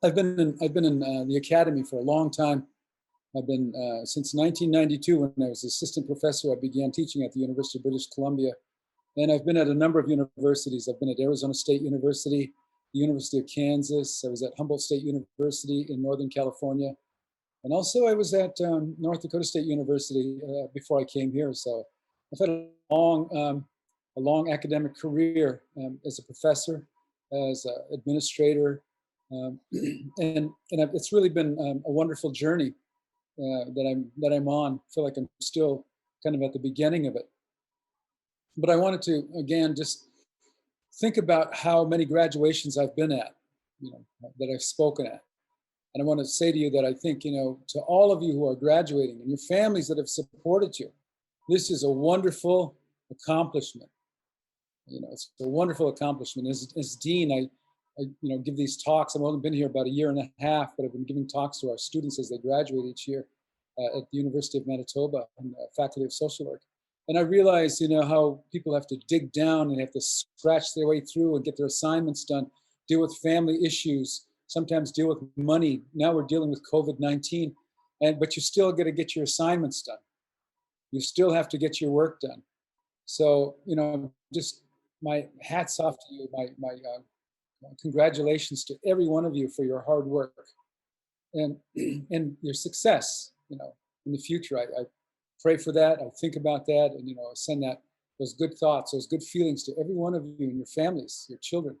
I've been in the academy for a long time. I've been since 1992 when I was assistant professor. I began teaching at the University of British Columbia, and I've been at a number of universities. I've been at Arizona State University, the University of Kansas. I was at Humboldt State University in Northern California, and also I was at North Dakota State University before I came here. So I've had a long academic career as a professor, as an administrator, and it's really been a wonderful journey that I'm on. I feel like I'm still kind of at the beginning of it. But I wanted to again just think about how many graduations I've been at, that I've spoken at. And I want to say to you that I think, to all of you who are graduating and your families that have supported you, this is a wonderful accomplishment. It's a wonderful accomplishment. As dean, I give these talks. I've only been here about a year and a half, but I've been giving talks to our students as they graduate each year at the University of Manitoba in the Faculty of Social Work. And I realize, how people have to dig down and have to scratch their way through and get their assignments done, deal with family issues, sometimes deal with money. Now we're dealing with COVID-19, but you still got to get your assignments done. You still have to get your work done. So, just my hats off to you, my congratulations to every one of you for your hard work and your success, in the future. I pray for that. I think about that, and, I send those good thoughts, those good feelings to every one of you and your families, your children,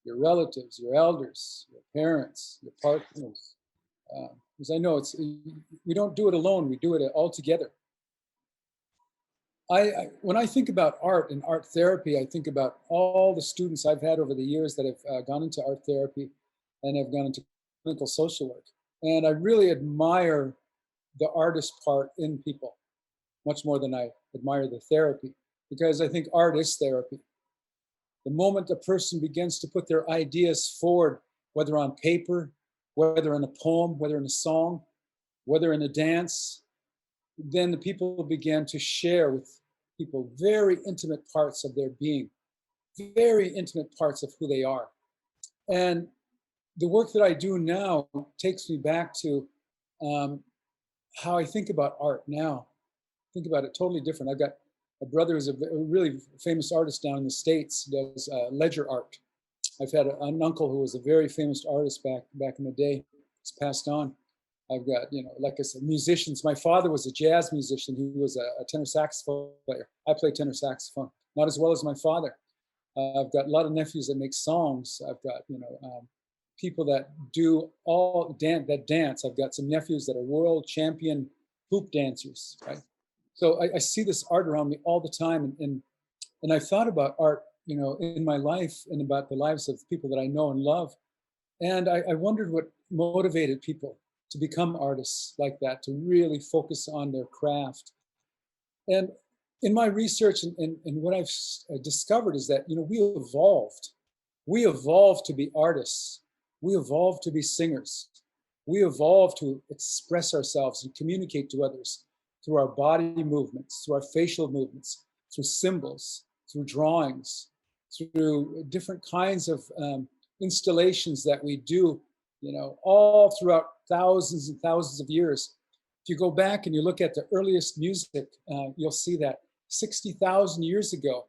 your relatives, your elders, your parents, your partners. Because I know we don't do it alone. We do it all together. When I think about art and art therapy, I think about all the students I've had over the years that have gone into art therapy and have gone into clinical social work. And I really admire the artist part in people much more than I admire the therapy, because I think art is therapy. The moment a person begins to put their ideas forward, whether on paper, whether in a poem, whether in a song, whether in a dance, then the people begin to share with people very intimate parts of their being, very intimate parts of who they are. And the work that I do now takes me back to how I think about art now. Think about it totally different. I've got a brother who's a really famous artist down in the States, does ledger art. I've had an uncle who was a very famous artist back in the day. He's passed on. I've got, like I said, musicians. My father was a jazz musician. He was a tenor saxophone player. I play tenor saxophone, not as well as my father. I've got a lot of nephews that make songs. I've got, people that do that dance. I've got some nephews that are world champion hoop dancers, right? So I see this art around me all the time. And I've thought about art, in my life and about the lives of people that I know and love. And I wondered what motivated people to become artists like that, to really focus on their craft. And in my research and what I've discovered is that, we evolved. We evolved to be artists. We evolved to be singers. We evolved to express ourselves and communicate to others through our body movements, through our facial movements, through symbols, through drawings, through different kinds of installations that we do, all throughout thousands and thousands of years. If you go back and you look at the earliest music, you'll see that 60,000 years ago,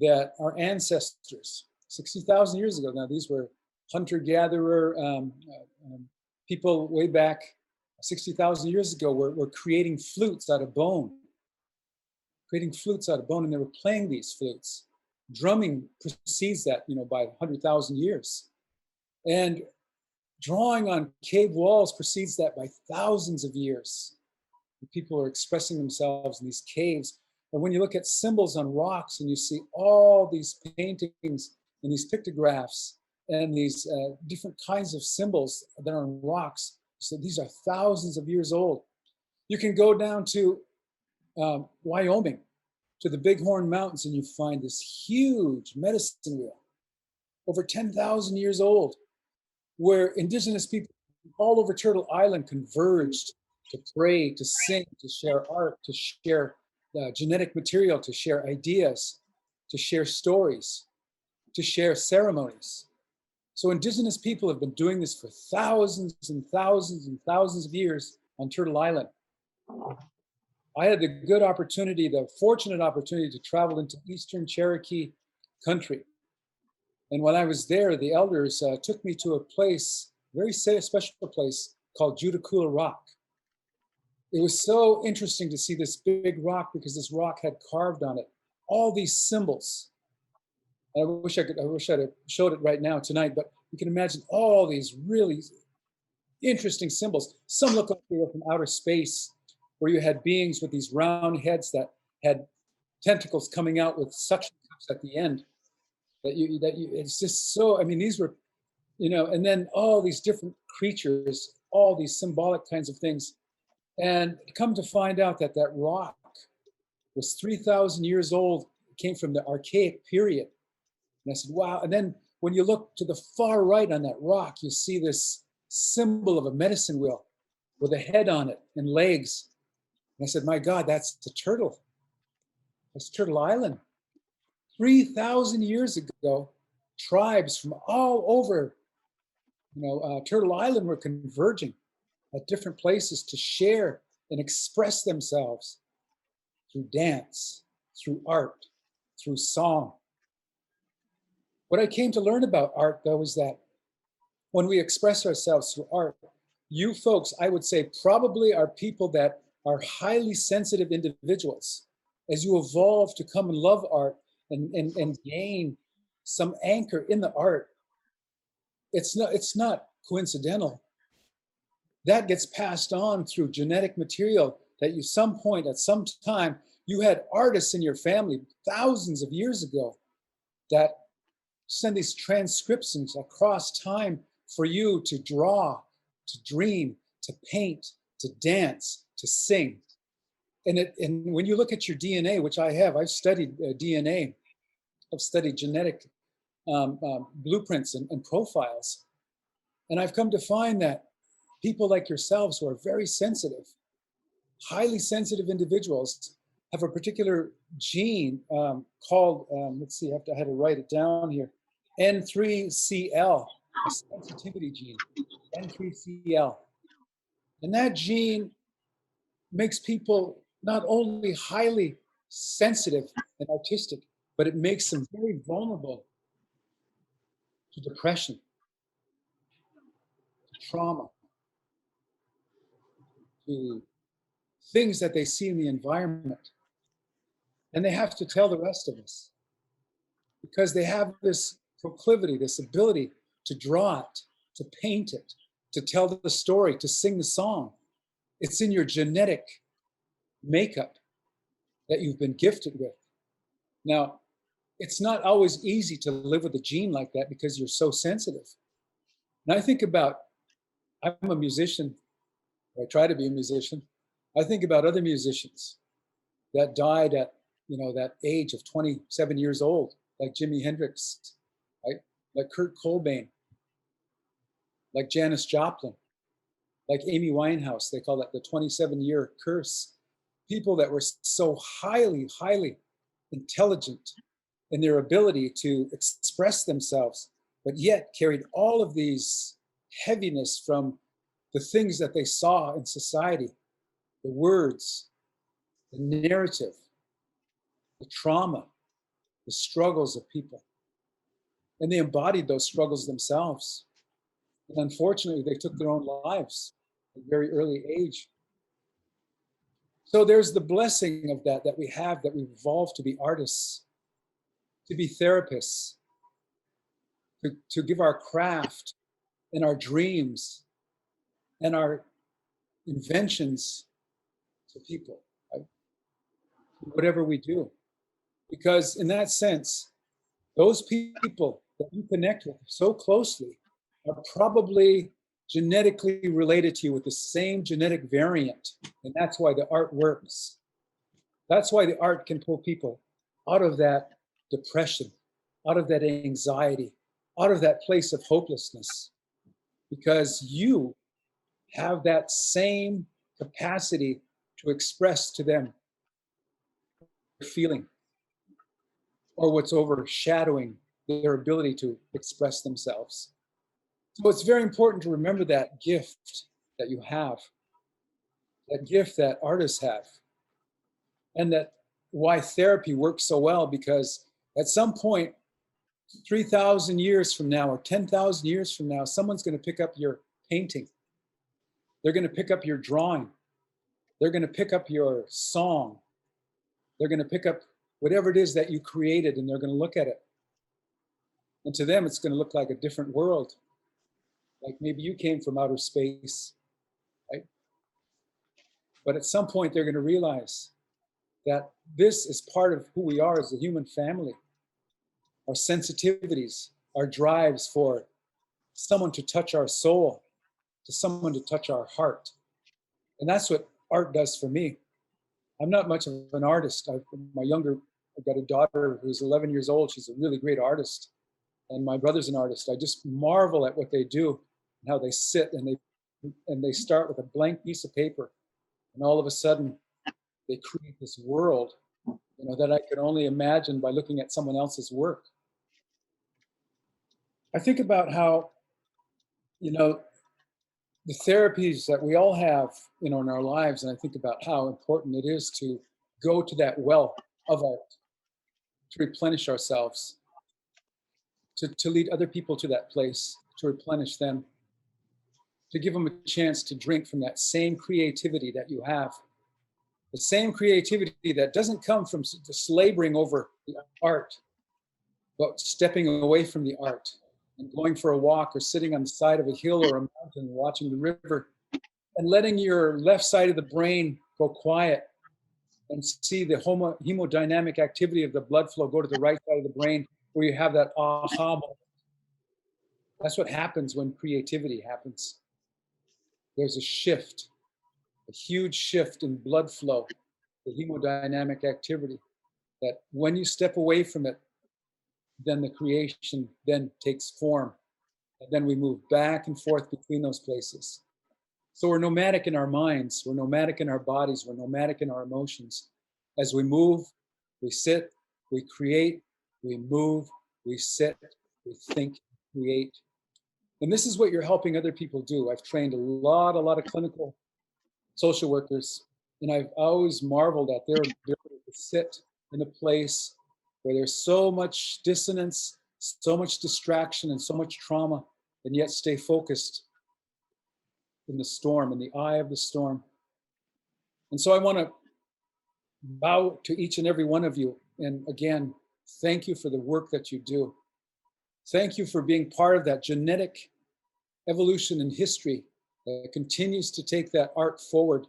that our ancestors, 60,000 years ago, now these were hunter-gatherer people way back 60,000 years ago, were creating flutes out of bone. And they were playing these flutes. Drumming precedes that, by 100,000 years. And drawing on cave walls precedes that by thousands of years. People are expressing themselves in these caves. And when you look at symbols on rocks and you see all these paintings and these pictographs and these different kinds of symbols that are on rocks, so these are thousands of years old. You can go down to Wyoming, to the Bighorn Mountains, and you find this huge medicine wheel, over 10,000 years old, where indigenous people all over Turtle Island converged to pray, to sing, to share art, to share genetic material, to share ideas, to share stories, to share ceremonies. So indigenous people have been doing this for thousands and thousands and thousands of years on Turtle Island. I had the fortunate opportunity to travel into Eastern Cherokee country. And when I was there, the elders took me to a place, very special place called Juticula Rock. It was so interesting to see this big rock because this rock had carved on it all these symbols. And I wish I'd have showed it right now tonight, but you can imagine all these really interesting symbols. Some look like they were from outer space, where you had beings with these round heads that had tentacles coming out with suction cups at the end. It's just so, I mean, these were, and then all these different creatures, all these symbolic kinds of things. And come to find out that that rock was 3,000 years old. It came from the Archaic period. And I said, wow. And then when you look to the far right on that rock, you see this symbol of a medicine wheel with a head on it and legs. And I said, my God, that's the turtle. That's Turtle Island. 3,000 years ago, tribes from all over, Turtle Island were converging at different places to share and express themselves through dance, through art, through song. What I came to learn about art, though, is that when we express ourselves through art, you folks, I would say, probably are people that are highly sensitive individuals. As you evolve to come and love art and gain some anchor in the art, it's not coincidental. That gets passed on through genetic material that you some point at some time, you had artists in your family thousands of years ago that send these transcriptions across time for you to draw, to dream, to paint, to dance, to sing. And when you look at your DNA, which I've studied DNA, I've studied genetic blueprints and profiles. And I've come to find that people like yourselves who are very sensitive, highly sensitive individuals have a particular gene called, let's see, I had to write it down here, N3CL, a sensitivity gene, N3CL. And that gene makes people not only highly sensitive and artistic, but it makes them very vulnerable to depression, to trauma, to things that they see in the environment. And they have to tell the rest of us because they have this proclivity, this ability to draw it, to paint it, to tell the story, to sing the song. It's in your genetic makeup that you've been gifted with. Now, it's not always easy to live with a gene like that because you're so sensitive. And I think about, I'm a musician, or I try to be a musician. I think about other musicians that died at, that age of 27 years old, like Jimi Hendrix, right? Like Kurt Cobain, like Janis Joplin, like Amy Winehouse. They call that the 27-year curse. People that were so highly, highly intelligent in their ability to express themselves, but yet carried all of these heaviness from the things that they saw in society, the words, the narrative, the trauma, the struggles of people. And they embodied those struggles themselves. And unfortunately, they took their own lives at a very early age. So there's the blessing of that we have, that we've evolved to be artists, to be therapists, to give our craft and our dreams and our inventions to people, right? Whatever we do. Because in that sense, those people that you connect with so closely are probably genetically related to you with the same genetic variant. And that's why the art works. That's why the art can pull people out of that depression, out of that anxiety, out of that place of hopelessness, because you have that same capacity to express to them feeling or what's overshadowing their ability to express themselves. So it's very important to remember that gift that you have, that gift that artists have, and that why therapy works so well, because at some point, 3,000 years from now or 10,000 years from now, someone's going to pick up your painting. They're going to pick up your drawing. They're going to pick up your song. They're going to pick up whatever it is that you created, and they're going to look at it. And to them, it's going to look like a different world. Like maybe you came from outer space, right? But at some point, they're going to realize that this is part of who we are as a human family. Our sensitivities, our drives for someone to touch our soul, to someone to touch our heart. And that's what art does for me. I'm not much of an artist. I've got a daughter who's 11 years old. She's a really great artist. And my brother's an artist. I just marvel at what they do and how they sit and they start with a blank piece of paper. And all of a sudden, they create this world, that I could only imagine by looking at someone else's work. I think about how, the therapies that we all have, in our lives, and I think about how important it is to go to that well of art, to replenish ourselves, to lead other people to that place, to replenish them, to give them a chance to drink from that same creativity that you have. The same creativity that doesn't come from just laboring over the art, but stepping away from the art and going for a walk or sitting on the side of a hill or a mountain watching the river and letting your left side of the brain go quiet and see the hemodynamic activity of the blood flow go to the right side of the brain, where you have that aha moment. That's what happens when creativity happens. There's a shift, a huge shift in blood flow, the hemodynamic activity, that when you step away from it, then the creation then takes form. And then we move back and forth between those places. So we're nomadic in our minds, we're nomadic in our bodies, we're nomadic in our emotions. As we move, we sit, we create, we move, we sit, we think, create. And this is what you're helping other people do. I've trained a lot of clinical social workers, and I've always marveled at their ability to sit in a place where there's so much dissonance, so much distraction, and so much trauma, and yet stay focused in the storm, in the eye of the storm. And so I want to bow to each and every one of you. And again, thank you for the work that you do. Thank you for being part of that genetic evolution in history that continues to take that art forward.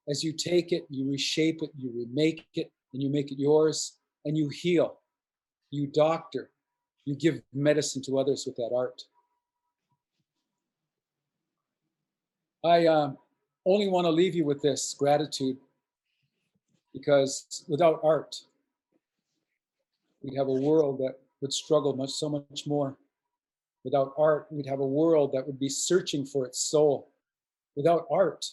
As you take it, you reshape it, you remake it, and you make it yours, and you heal, you doctor, you give medicine to others with that art. I only want to leave you with this gratitude, because without art, we'd have a world that would struggle so much more. Without art, we'd have a world that would be searching for its soul. Without art,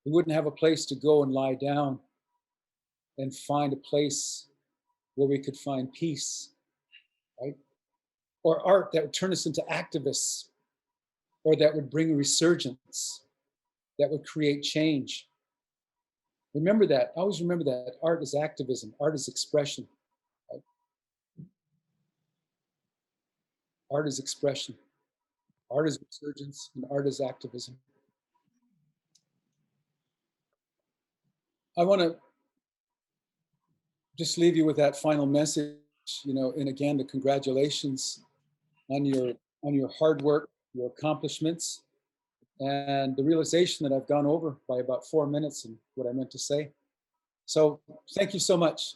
we wouldn't have a place to go and lie down and find a place where we could find peace, right? Or art that would turn us into activists, or that would bring a resurgence, that would create change. Remember that. Always remember that. Art is activism. Art is expression. Right? Art is expression. Art is resurgence, and art is activism. I want to just leave you with that final message, and again, the congratulations on your hard work, your accomplishments, and the realization that I've gone over by about 4 minutes and what I meant to say. So thank you so much.